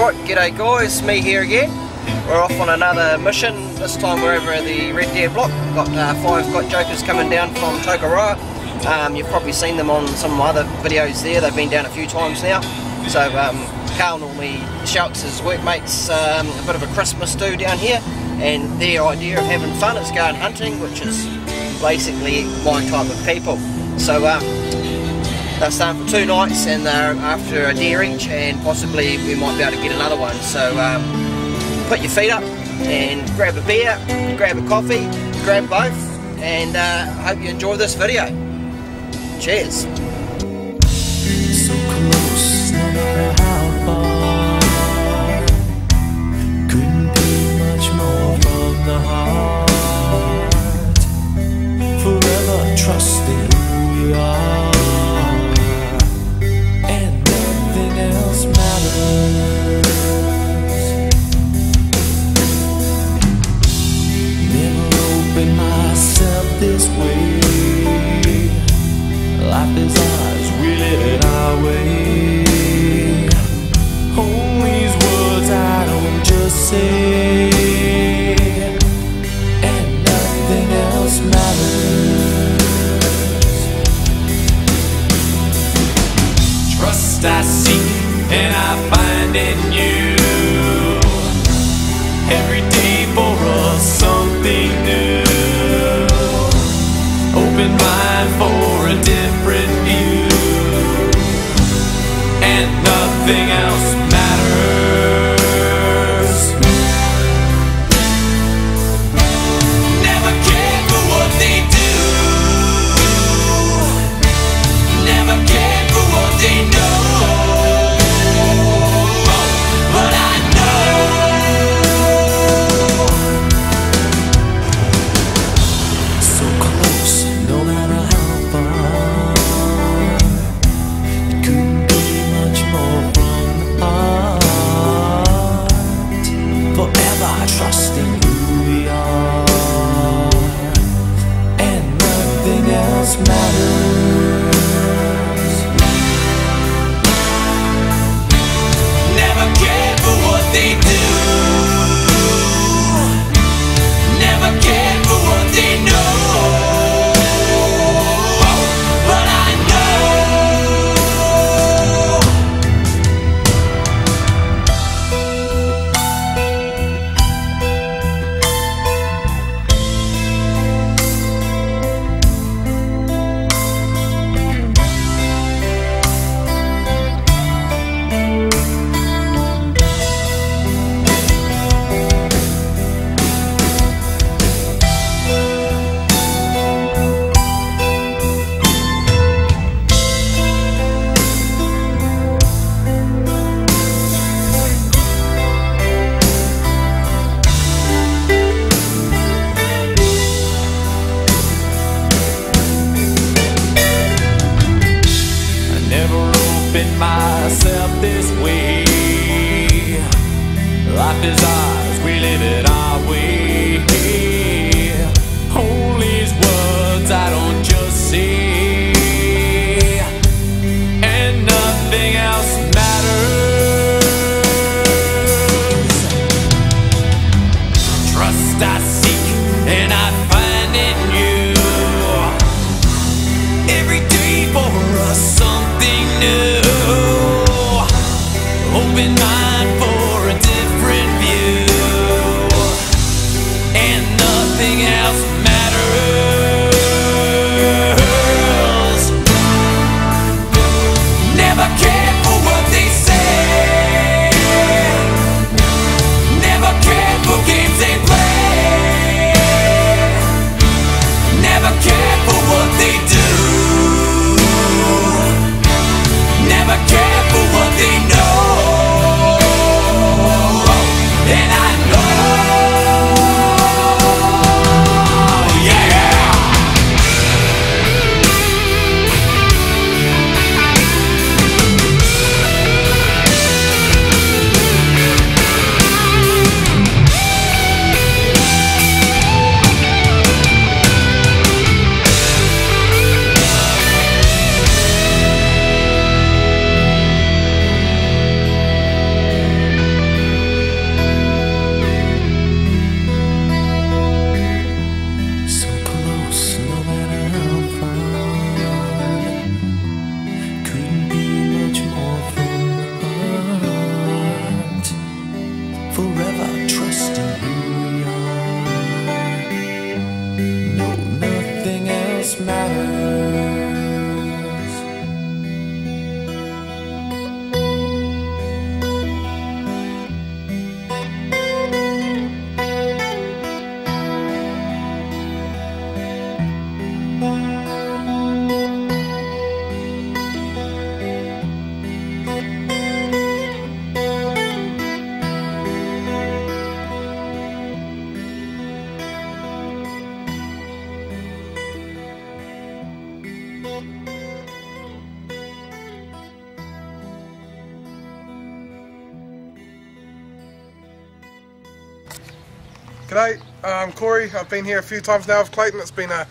Right, g'day guys, me here again. We're off on another mission. This time we're over at the Red Deer block. We've got 5 got jokers coming down from Toko Boys. You've probably seen them on some of my other videos there. They've been down a few times now. So Carl normally shouts his workmates a bit of a Christmas do down here, and their idea of having fun is going hunting, which is basically my type of people. So they're staying for 2 nights and they're after a deer each, and possibly we might be able to get another one. So put your feet up and grab a beer, grab a coffee, grab both, and hope you enjoy this video. Cheers. So close, no matter how far. Couldn't be much more from the heart. Forever trusting who we are. This way, life is ours, we live it our way. Hold these words I don't just say, and nothing else matters. Trust I seek and I find in you. Every day for us something new. Open mind for a different view, and nothing else matters. Never cared for what they do, never cared for what they know, but I know. So close, no matter how far. It couldn't be much more from the heart. Forever trusting who we are, and nothing else matters. Never cared for what they do, never cared for what they know. Myself this way. Life is ours, we live it our way. Hold these words I don't just say, and nothing else matters. Trust I seek and I find in you. Every day for us something new. Open mind for a different view, and nothing else matters. Never cared for what they say, never cared for games they play, never cared for what they do, never cared for what they know. G'day, I'm Corey. I've been here a few times now with Clayton. It's been a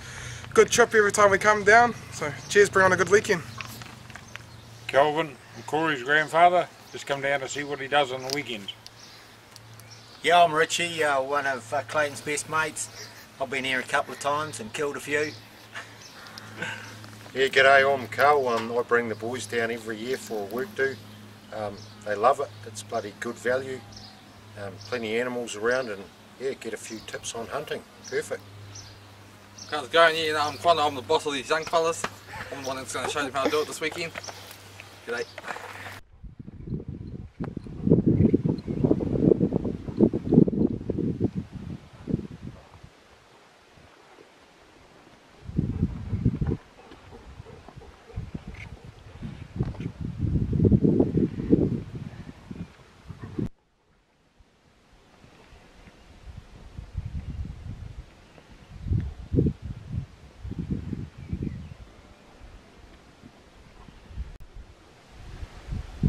good trip every time we come down, so cheers, bring on a good weekend. Kelvin, I'm Corey's grandfather. Just come down to see what he does on the weekends. Yeah, I'm Richie, one of Clayton's best mates. I've been here a couple of times and killed a few. Yeah, g'day, I'm Carl. I bring the boys down every year for a work do. They love it, it's bloody good value. Plenty of animals around and yeah, get a few tips on hunting. Perfect. How's it going? Yeah, I'm Connor, I'm the boss of these young fellas. I'm the one that's going to show them how to do it this weekend. G'day.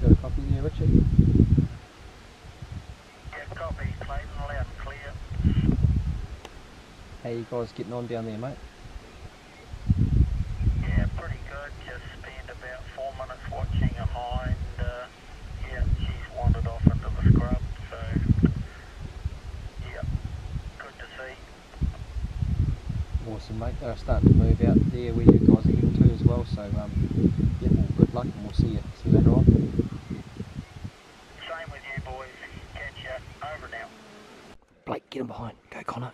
Got a copy there, Richard? Yeah, copy, Clayton, loud and clear. How you guys getting on down there, mate? Yeah, pretty good. Just spent about 4 minutes watching a hind. Yeah, she's wandered off into the scrub, so yeah, good to see. Awesome, mate. They're starting to move out there where you guys are heading to as well, so yeah, well, good luck and we'll see you later on. Same with you boys. Catch ya. Over now. Blake, get him behind. Go, Connor.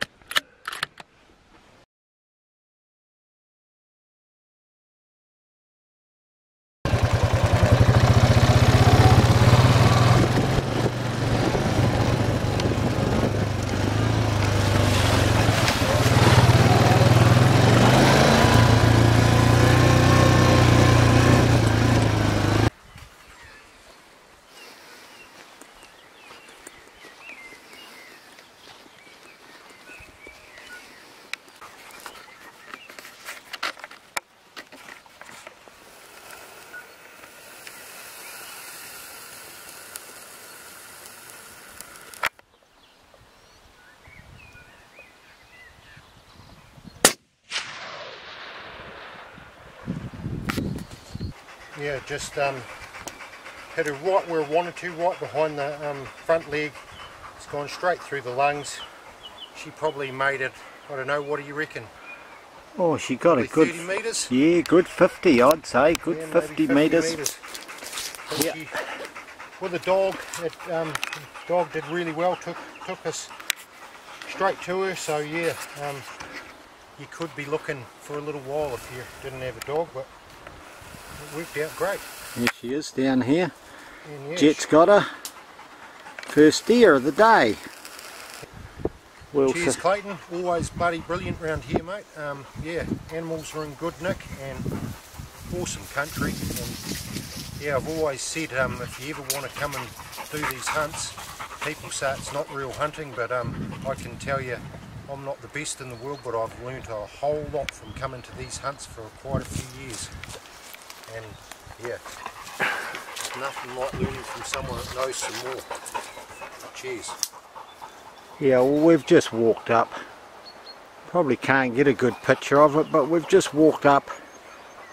Yeah, just hit her right where I wanted to, right behind the front leg. It's gone straight through the lungs. She probably made it, I don't know, what do you reckon? Oh, she got Probably a good 30 metres? Yeah, good 50 I'd say, good Yeah, 50 maybe metres. Yeah. With the dog, the dog did really well, took us straight to her, so yeah, you could be looking for a little while if you didn't have a dog, but it worked out great. Here she is down here. And yeah, Jet's got her. First deer of the day. Well, cheers Clayton, always bloody brilliant round here mate. Yeah, animals are in good nick and awesome country. And yeah, I've always said if you ever want to come and do these hunts, people say it's not real hunting, but I can tell you I'm not the best in the world, but I've learnt a whole lot from coming to these hunts for quite a few years. And yeah, there's nothing like learning from someone that knows some more. Cheers. yeah, well, we've just walked up. Probably can't get a good picture of it, but we've just walked up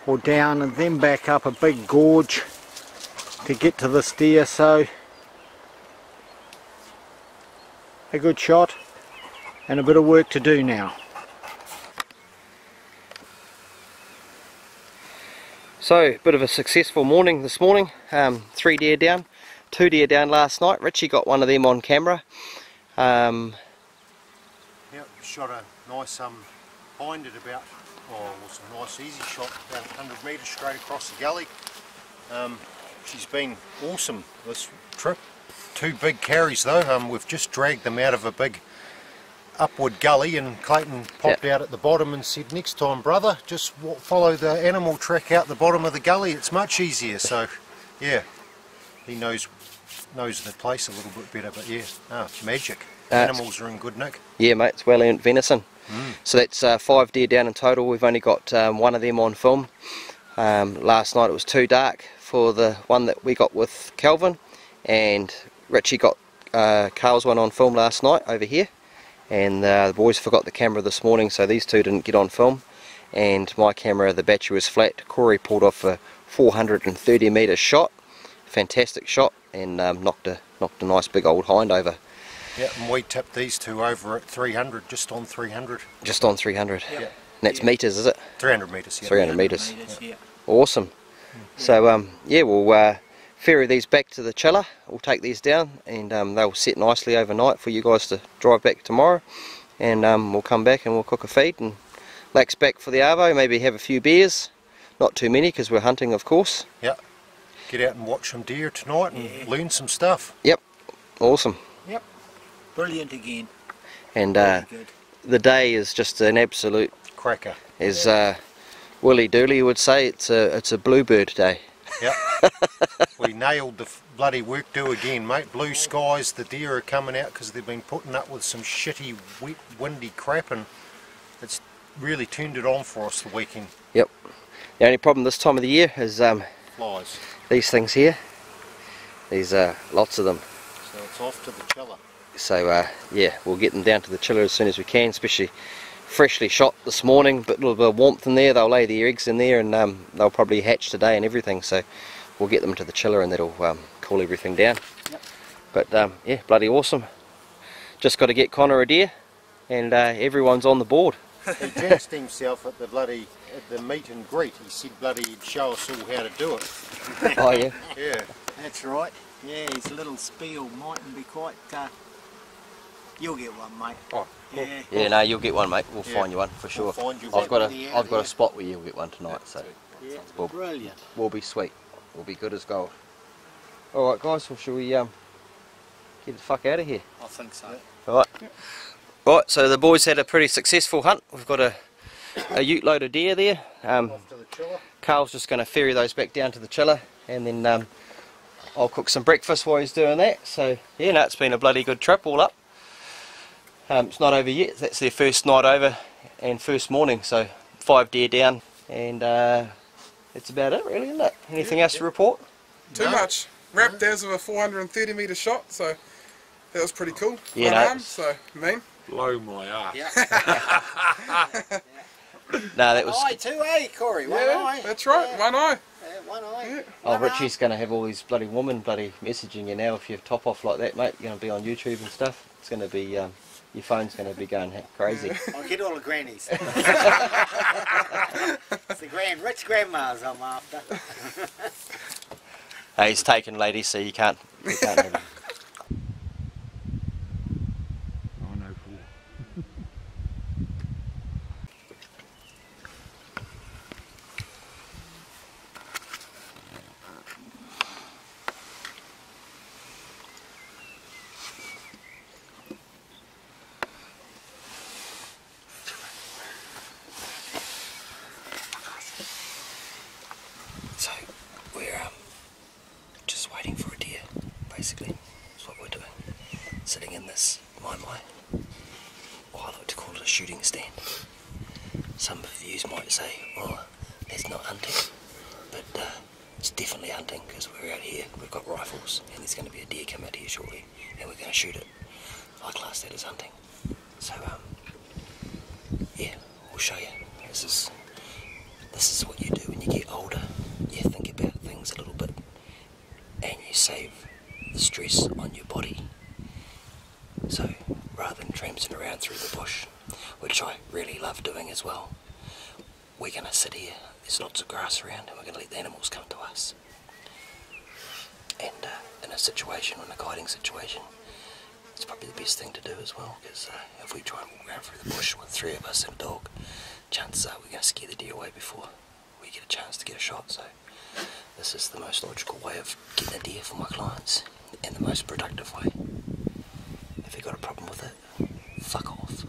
or down and then back up a big gorge to get to this deer, so a good shot and a bit of work to do now. So, a bit of a successful morning this morning. 3 deer down, 2 deer down last night. Richie got one of them on camera. Yep, shot a nice hind at about, oh, it was a nice easy shot, about 100 metres straight across the gully. She's been awesome this trip. 2 big carries though. We've just dragged them out of a big upward gully and Clayton popped out at the bottom and said, next time brother, just follow the animal track out the bottom of the gully, it's much easier. So yeah, he knows the place a little bit better, but yeah, magic. Animals are in good nick. Yeah mate, it's well earned venison. So that's 5 deer down in total. We've only got one of them on film. Last night it was too dark for the one that we got with Kelvin, and Richie got Carl's one on film last night over here. and the boys forgot the camera this morning, so these two didn't get on film, and my camera, the battery was flat. Corey pulled off a 430 metre shot, fantastic shot, and knocked a nice big old hind over. Yeah, and we tipped these two over at 300, just on 300. Just on 300. Yeah. And that's metres, is it? 300 metres, yeah. 300 metres. Yeah. Awesome. So yeah, we'll ferry these back to the chiller. We'll take these down, and they'll set nicely overnight for you guys to drive back tomorrow, and we'll come back and we'll cook a feed and lax back for the arvo, maybe have a few beers, not too many because we're hunting, of course. Yeah, get out and watch some deer tonight and learn some stuff. Yep, awesome. Yep, brilliant again. And Good. the day is just an absolute Cracker. As Willie Dooley would say, it's a bluebird day. Yep. We nailed the bloody work do again, mate. Blue skies, the deer are coming out because they've been putting up with some shitty, wet, windy crap, and it's really turned it on for us the weekend. Yep. The only problem this time of the year is Flies. these things here. These lots of them. So it's off to the chiller. So yeah, we'll get them down to the chiller as soon as we can, especially freshly shot this morning, but a little bit of warmth in there. They'll lay their eggs in there, and they'll probably hatch today and everything, so we'll get them to the chiller and that'll cool everything down. Yep. But yeah, bloody awesome. Just got to get Connor a deer, and everyone's on the board. He jinxed himself at the meet and greet. He said bloody he'd show us all how to do it. Oh yeah? Yeah. That's right. Yeah, his little spiel mightn't be quite... you'll get one, mate. Oh, cool. Yeah. Yeah, no, you'll get one, mate. We'll Yeah. find you one for sure. We'll find you I've one. got a spot where you'll get one tonight, so Yeah, we'll, brilliant. we'll be sweet. We'll be good as gold. Alright guys, well shall we get the fuck out of here? I think so. Alright. Right, so the boys had a pretty successful hunt. We've got a ute load of deer there. Off to the chiller. Carl's just going to ferry those back down to the chiller, and then I'll cook some breakfast while he's doing that. So yeah, no, it's been a bloody good trip all up. It's not over yet. That's their first night over and first morning, so 5 deer down, and that's about it really, isn't it? Anything else to report? Too much. Wrapped as with a 430 metre shot, so that was pretty cool. Yeah, One no, arm, so mean. Blow my ass. Yeah. No, that was. Eye too, eh, Corey? One Yeah, eye. that's right, Yeah. one eye. Yeah, one eye. Yeah. Oh, One Richie's going to have all these bloody women messaging you now if you top off like that, mate. You're going to be on YouTube and stuff. It's going to be your phone's going to be going crazy. I'll get all the grannies. It's the rich grandmas I'm after. Hey, he's taken, ladies, so you can't have him. I know four. So we're just waiting for a deer, basically. That's what we're doing. Sitting in this my, or I like to call it a shooting stand. Some of you might say, oh, that's not hunting, but it's definitely hunting because we're out here, we've got rifles, and there's going to be a deer come out here shortly, and we're going to shoot it. I class that as hunting. So yeah, we'll show you. This is what you do when you get older. You think about things a little bit, and you save the stress on your body. So rather than tramping around through the bush, which I really love doing as well, we're going to sit here. There's lots of grass around, and we're going to let the animals come to us. And in a situation, in a guiding situation, it's probably the best thing to do as well, because if we try and walk around through the bush with 3 of us and a dog, chances are we're going to scare the deer away before we get a chance to get a shot. So this is the most logical way of getting a deer for my clients, and the most productive way. If you've got a problem with it, fuck off.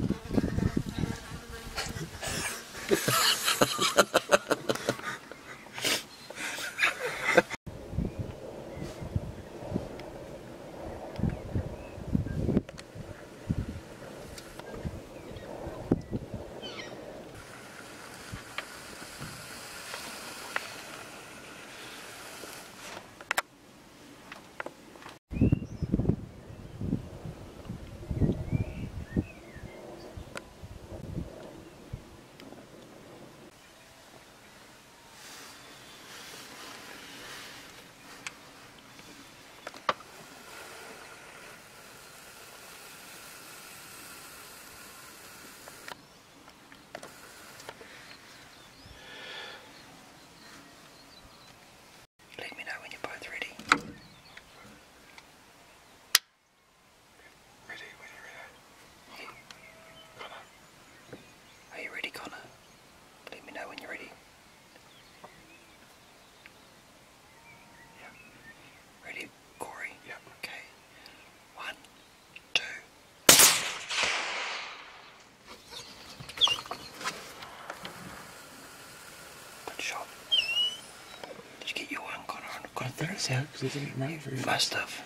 I think so, because it didn't run very Must have.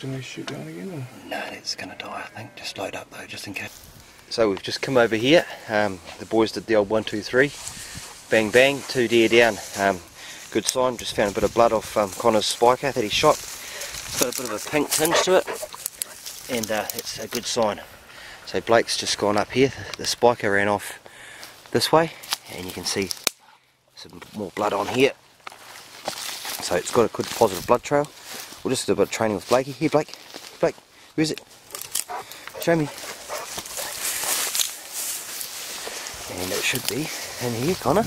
Didn't we shoot down again? Or? No, it's going to die, I think. Just load up though, just in case. So we've just come over here. The boys did the old 1, 2, 3. Bang bang, 2 deer down. Good sign, just found a bit of blood off Connor's spiker that he shot. It's got a bit of a pink tinge to it, and it's a good sign. So Blake's just gone up here. The spiker ran off this way, and you can see some more blood on here. So it's got a good positive blood trail. We'll just do a bit of training with Blakey. Here, Blake. Blake, where is it? Show me. And it should be in here, Connor.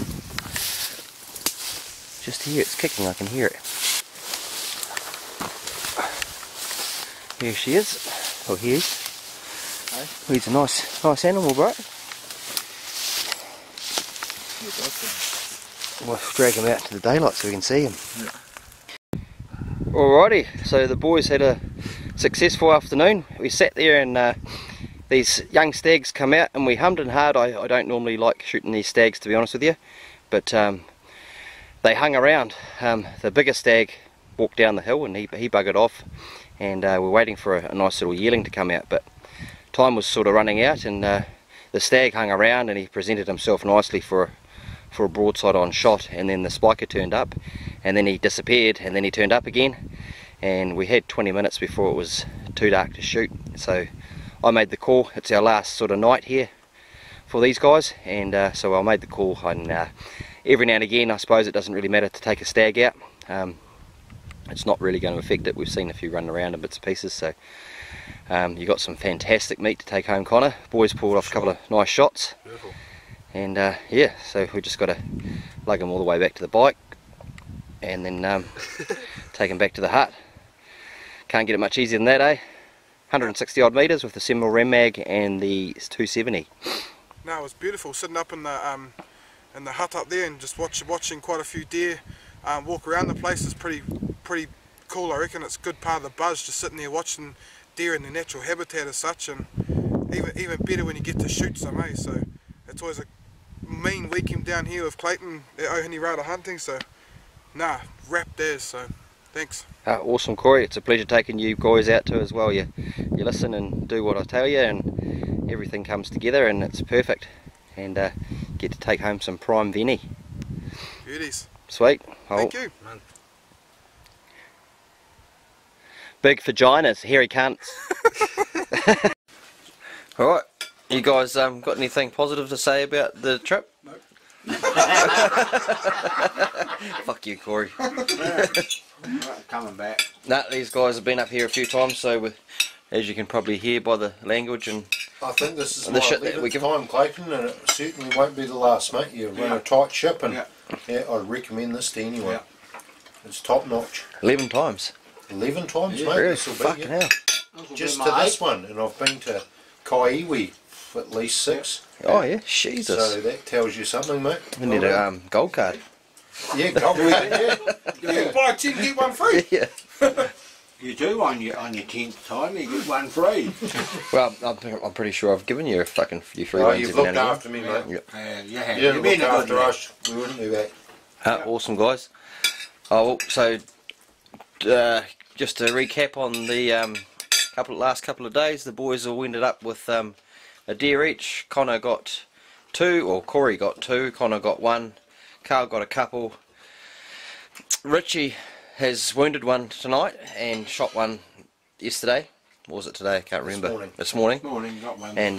Just here, it's kicking, I can hear it. Here she is. Oh, he is. Oh, he's a nice animal, bro. We'll drag him out to the daylight so we can see him. Yeah. Alrighty, so the boys had a successful afternoon. We sat there and these young stags come out and we hummed and hard. I don't normally like shooting these stags, to be honest with you, but they hung around. The bigger stag walked down the hill and he buggered off, and we're waiting for a nice little yearling to come out, but time was sort of running out, and the stag hung around and he presented himself nicely for a broadside on shot, and then the spiker turned up and then he disappeared, and then he turned up again, and we had 20 minutes before it was too dark to shoot. So I made the call. It's our last sort of night here for these guys, and so I made the call. And every now and again, I suppose it doesn't really matter to take a stag out. It's not really going to affect it. We've seen a few running around in bits and pieces, so you got some fantastic meat to take home, Connor. Boys pulled off a couple of nice shots. Beautiful. And yeah, so we just got to lug them all the way back to the bike and then take them back to the hut. Can't get it much easier than that, eh? 160 odd metres with the 7mm Ram Mag and the 270. No, it was beautiful sitting up in the hut up there and just watching quite a few deer walk around the place. Is pretty cool, I reckon. It's a good part of the buzz, just sitting there watching deer in their natural habitat as such, and even better when you get to shoot some, eh? So it's always a mean weekend down here with Clayton at Ohinerata hunting, so nah, wrapped as, so thanks. Awesome, Corey. It's a pleasure taking you guys out too as well. You listen and do what I tell you, and everything comes together and it's perfect, and get to take home some prime Veni. Beauties. Sweet. Thank you. Big vaginas, hairy cunts. Alright, you guys got anything positive to say about the trip? Nope. Fuck you, Corey. Coming back. Nah, these guys have been up here a few times, so as you can probably hear by the language and I think this is the my shit that we give time, Clayton, and it certainly won't be the last, mate. You run a tight ship, and yeah, I'd recommend this to anyone. Yeah. It's top notch. 11 times. 11 times, yeah, mate. really? This will Fucking be hell. Just to this one, and I've been to Kaiwi at least 6. Oh yeah, Jesus. So that tells you something, mate. We need a gold card. Yeah, gold card. Yeah. You buy 10, get one free. Yeah. You do on your 10th time, you get one free. Well, I'm pretty sure I've given you a fucking few free Oh, ones. you've looked after me, mate. Yep. You have. You didn't look after us. We wouldn't do that. Awesome, guys. Oh, so just to recap on the last couple of days, the boys all ended up with a deer each. Connor got 2, or Corey got 2. Connor got 1. Carl got a couple. Richie has wounded one tonight and shot one yesterday. Or was it today? I can't remember. This morning. Got one. And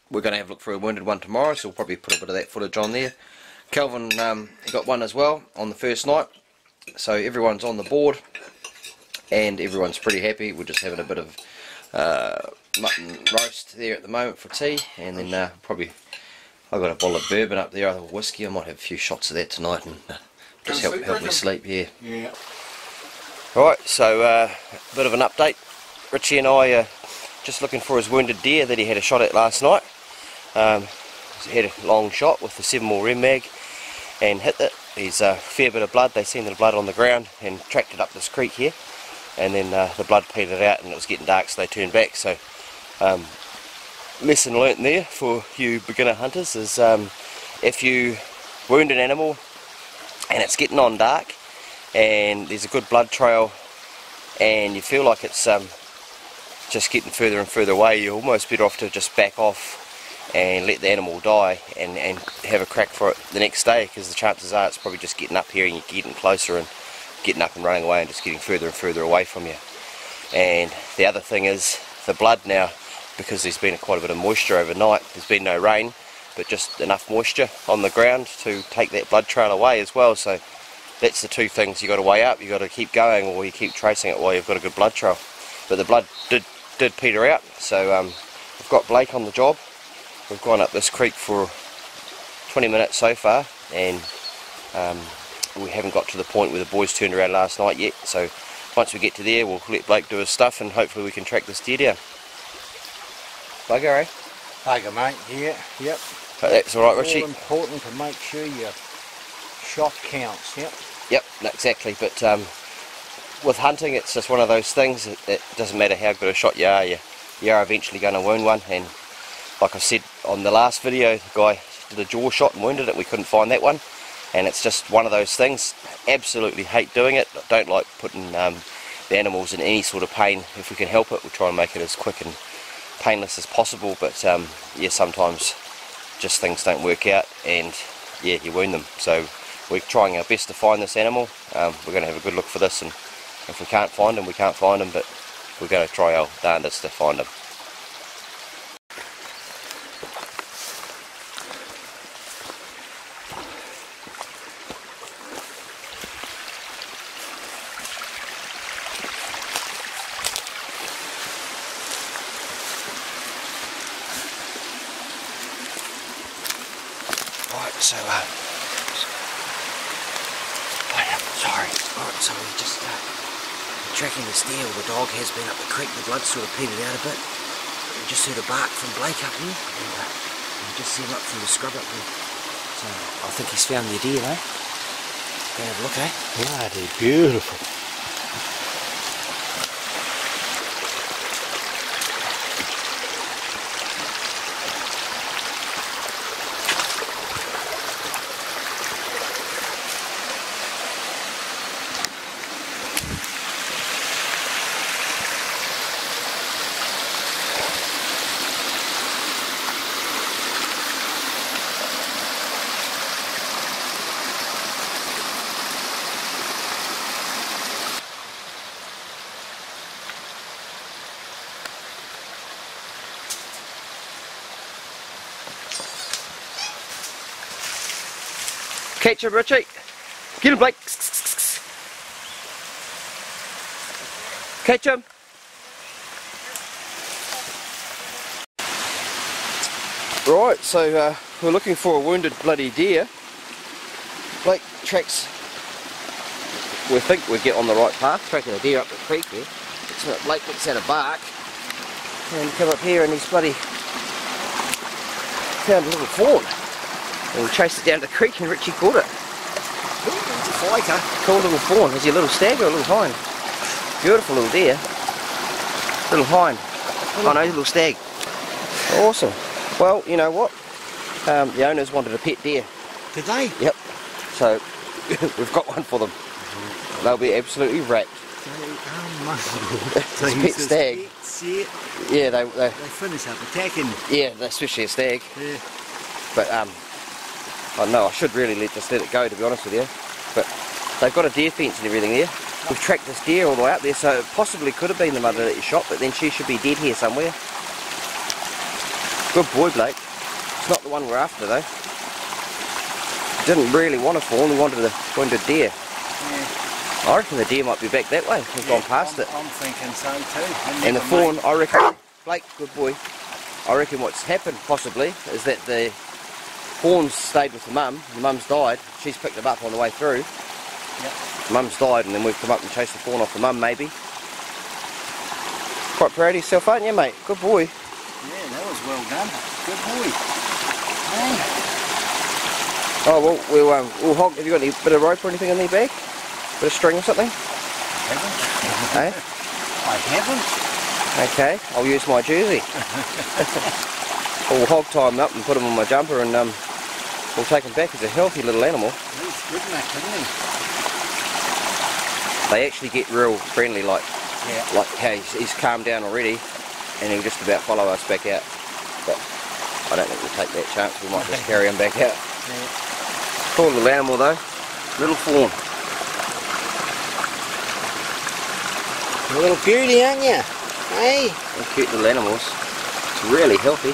we're going to have a look for a wounded one tomorrow, so we'll probably put a bit of that footage on there. Calvin got one as well on the first night. So everyone's on the board and everyone's pretty happy. We're just having a bit of mutton roast there at the moment for tea, and then probably I've got a bottle of bourbon up there, or whiskey. I might have a few shots of that tonight and just help me sleep. Yeah. Alright, so a bit of an update. Richie and I are just looking for his wounded deer that he had a shot at last night. He had a long shot with the 7mm Ram Mag and hit it. There's a fair bit of blood. They seen the blood on the ground and tracked it up this creek here, and then the blood petered out and it was getting dark, so they turned back. So lesson learnt there for you beginner hunters is if you wound an animal and it's getting on dark and there's a good blood trail, and you feel like it's just getting further and further away, you're almost better off to just back off and let the animal die and have a crack for it the next day, because the chances are it's probably just getting up here and you're getting closer and getting up and running away and just getting further and further away from you. And the other thing is the blood now, because there's been quite a bit of moisture overnight, there's been no rain, but just enough moisture on the ground to take that blood trail away as well. So that's the two things you got to weigh up. You got to keep going, or you keep tracing it while you've got a good blood trail. But the blood did peter out, so we've got Blake on the job. We've gone up this creek for 20 minutes so far, and we haven't got to the point where the boys turned around last night yet. So once we get to there, we'll let Blake do his stuff, and hopefully we can track this deer down. Bugger, eh? Bugger, mate. Yeah, yep. But that's alright, Richie. All important to make sure your shot counts, yep. Yep, exactly. But with hunting, it's just one of those things. It doesn't matter how good a shot you are eventually going to wound one. And like I said on the last video, the guy did a jaw shot and wounded it. We couldn't find that one, and it's just one of those things. Absolutely hate doing it. I don't like putting the animals in any sort of pain. If we can help it, we'll try and make it as quick and painless as possible. But yeah, sometimes just things don't work out, and yeah, you wound them. So we're trying our best to find this animal. We're going to have a good look for this, and if we can't find him, we can't find him, but we're going to try our darndest to find him. So, so we're just tracking this deer. The dog has been up the creek, the blood's sort of petered out a bit. We just heard a bark from Blake up here, and we just see him up through the scrub up there. So I think he's found the deer, eh? Go have a look, eh? Bloody beautiful. Catch him, Richie. Get him, Blake. Catch him. Right, so we're looking for a wounded bloody deer. Blake tracks. We think we get on the right path, tracking a deer up the creek there. So Blake looks at a bark and come up here, and he's bloody found a little fawn. And we chased it down to the creek, and Richie caught it. It's a fliker. Cool little fawn. Is he a little stag or a little hind? Beautiful little deer. Little hind. Oh no, little stag. Awesome. Well, you know what? The owners wanted a pet deer. Did they? Yep. So we've got one for them. They'll be absolutely wrapped. It's a pet stag. Yeah, they finish up attacking. Yeah, especially a stag. Yeah. But I know I should really just let it go, to be honest with you. But they've got a deer fence and everything there. We've tracked this deer all the way up there, so it possibly could have been the mother that you shot, but then she should be dead here somewhere. Good boy, Blake. It's not the one we're after though. Didn't really want a fawn, we wanted a wounded deer. Yeah. I reckon the deer might be back that way. We've gone past it. I'm thinking so too. And the fawn, I reckon, Blake, good boy. I reckon what's happened possibly is that the fawn's stayed with the mum's died, she's picked them up on the way through. Yep. Mum's died, and then we've come up and chased the fawn off the mum maybe. Quite proud of yourself, aren't you, mate? Good boy. Yeah, that was well done. Good boy. Hey. Oh well, we'll hog. Have you got any bit of rope or anything in the bag? Bit of string or something? I haven't. Hey? I haven't. Okay, I'll use my jersey. We'll hog tie him up and put him on my jumper, and we'll take him back. He's a healthy little animal. He's good enough, isn't he? they actually get real friendly, like how he's calmed down already, and he'll just about follow us back out. But I don't think we'll take that chance. We might just carry him back out. Cool little animal though, little fawn. A little beauty, aren't you? Hey? They're cute little animals. It's really healthy.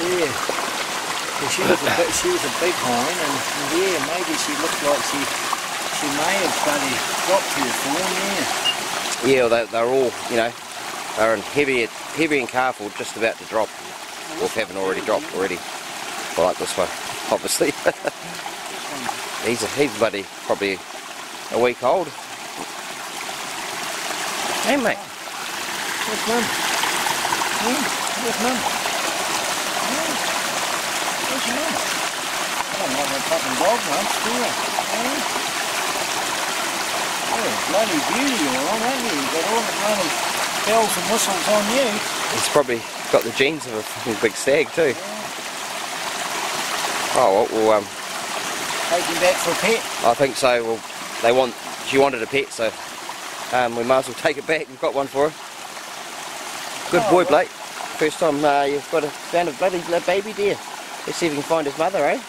Yeah. Well, she was a big hind, and yeah, maybe she looked like she may have bloody dropped her fawn, yeah. Yeah, they're all, you know, they're in heavy and calf, or just about to drop, or haven't already dropped already. Well, like this one, obviously. he's bloody probably a week old. Hey mate. Where's Mum? Where's Mum? Where's Mum? I don't want that fucking dog lunch, do you? Oh, bloody beauty you're on, haven't you? You've got all the bloody bells and whistles on you. He's probably got the genes of a fucking big stag too. Oh, well, take him back for a pet? I think so. Well, she wanted a pet, so we might as well take it back. We've got one for her. Good boy, Blake. First time you've found a bloody baby deer. Let's see if we can find his mother, eh?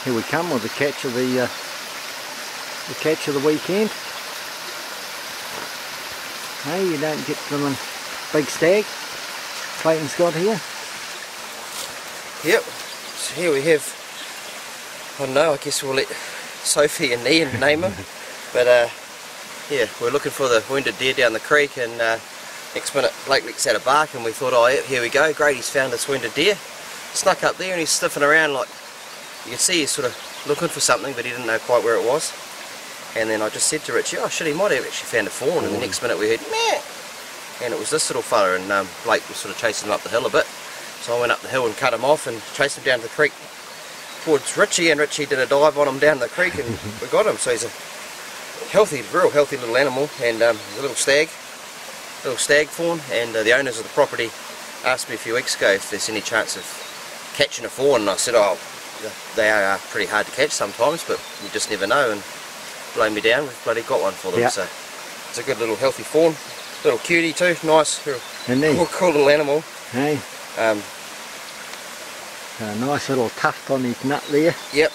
Here we come with the catch of the weekend. Hey, you don't get them big stag. Clayton's got here. Yep. So here we have. I don't know. I guess we'll let Sophie and Ian name him. But yeah, we're looking for the wounded deer down the creek, and next minute Blake lets out a bark, and we thought, oh yeah, here we go. Grady's found this wounded deer. Snuck up there, and he's sniffing around like. You can see he's sort of looking for something, but he didn't know quite where it was. And then I just said to Richie, oh shit, he might have actually found a fawn. And the next minute we heard, meh! And it was this little fella, and Blake was sort of chasing him up the hill a bit. So I went up the hill and cut him off and chased him down to the creek towards Richie, and Richie did a dive on him down the creek, and we got him. So he's a healthy, real healthy little animal, and a little stag fawn. And the owners of the property asked me a few weeks ago if there's any chance of catching a fawn, and I said, oh, they are pretty hard to catch sometimes, but you just never know, and blow me down, we've bloody got one for them. So it's a good little healthy fawn, little cutie too, nice, cool little animal. Hey. A nice little tuft on his nut there. Yep.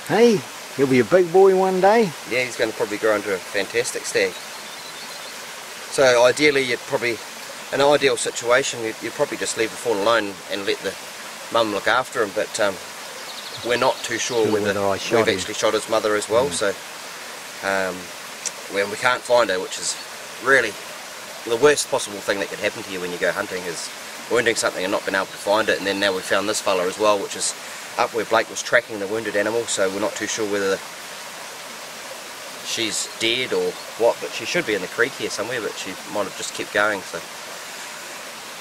Hey, he'll be a big boy one day. Yeah, he's going to probably grow into a fantastic stag. So ideally, you'd probably, in an ideal situation, you'd probably just leave the fawn alone and let the mum look after him, but we're not too sure whether we've actually shot his mother as well. So when we can't find her, which is really the worst possible thing that could happen to you when you go hunting, is wounding something and not being able to find it. And then now we found this fella as well, which is up where Blake was tracking the wounded animal, so we're not too sure whether she's dead or what, but she should be in the creek here somewhere, but she might have just kept going. So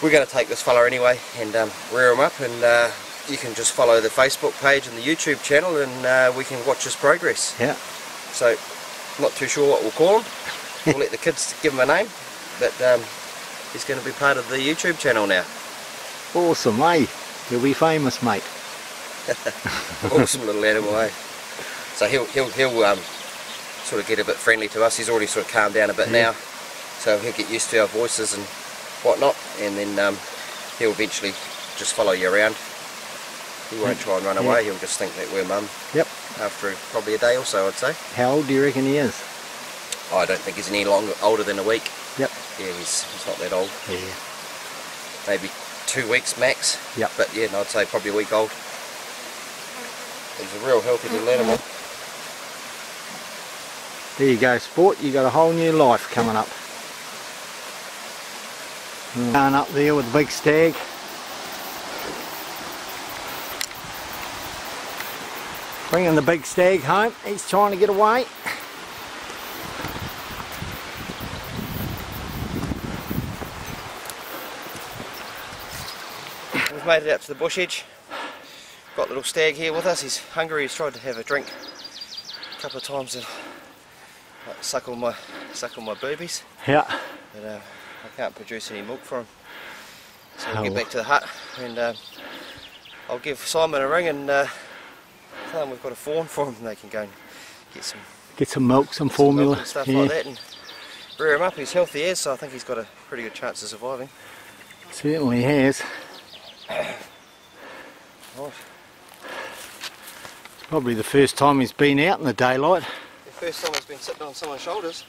we're going to take this fella anyway and rear him up, and you can just follow the Facebook page and the YouTube channel, and we can watch his progress. Yeah. So not too sure what we'll call him. We'll let the kids give him a name, but he's going to be part of the YouTube channel now. Awesome, eh? He'll be famous, mate. Awesome little animal, eh? So he'll sort of get a bit friendly to us. He's already sort of calmed down a bit now, so he'll get used to our voices and whatnot, and then he'll eventually just follow you around. He won't try and run away, he'll just think that we're mum. Yep. After probably a day or so, I'd say. How old do you reckon he is? I don't think he's any older than a week. Yep. Yeah, he's not that old. Yeah. Maybe 2 weeks max. Yep. But yeah, I'd say probably a week old. He's a real healthy little animal. There you go, sport. You got a whole new life coming up. Going up there with the big stag. Bringing the big stag home. He's trying to get away. We've made it out to the bush edge. Got little stag here with us. He's hungry. He's tried to have a drink a couple of times and suckle my boobies. Yeah. But I can't produce any milk for him. So we'll get back to the hut, and I'll give Simon a ring and tell them we've got a fawn for him and they can go and get some milk, some formula, milk and stuff like that, and rear him up. He's healthy as, so I think he's got a pretty good chance of surviving. Certainly has. Right. It's probably the first time he's been out in the daylight. The first time he's been sitting on someone's shoulders.